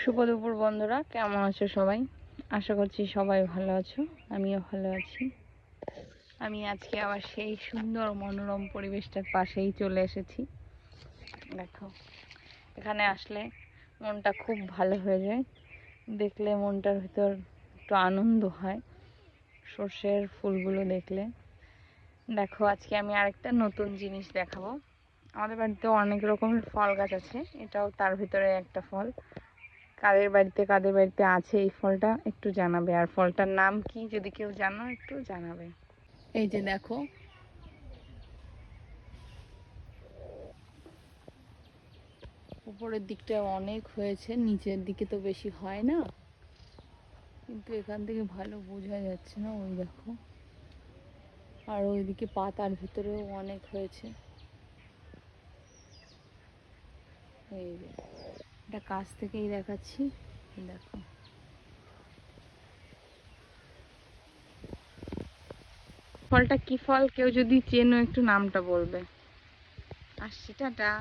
শুভ দুপুর বন্ধুরা, কেমন আছো সবাই? আশা করছি সবাই ভালো আছো, আমিও ভালো আছি। আমি আজকে আবার সেই সুন্দর মনোরম পরিবেশটার পাশেই চলে এসেছি। দেখো, এখানে আসলে মনটা খুব ভালো হয়ে যায়, দেখলে মনটার ভিতর একটু আনন্দ হয় সর্ষের ফুলগুলো দেখলে। দেখো, আজকে আমি আরেকটা নতুন জিনিস দেখাবো। আমাদের বাড়িতে অনেক রকমের ফল গাছ আছে, এটাও তার ভিতরে একটা ফল। কাদের বাড়িতে আছে এই ফলটা একটু জানাবে, আর ফলটার নাম কি যদি কেউ জানো একটু জানাবে। এই যে দেখো, উপরের দিকটা অনেক হয়েছে, নিচের দিকে তো বেশি হয় না, কিন্তু এখান থেকে ভালো বোঝা যাচ্ছে না। ওই দেখো, আর ওইদিকে পাতার ভিতরেও অনেক হয়েছে। এই যে এটা কাছ থেকেই দেখাচ্ছি, দেখো। ফলটা কি ফল কেউ যদি চেনো একটু নামটা বলবে। আসছি, টাটা।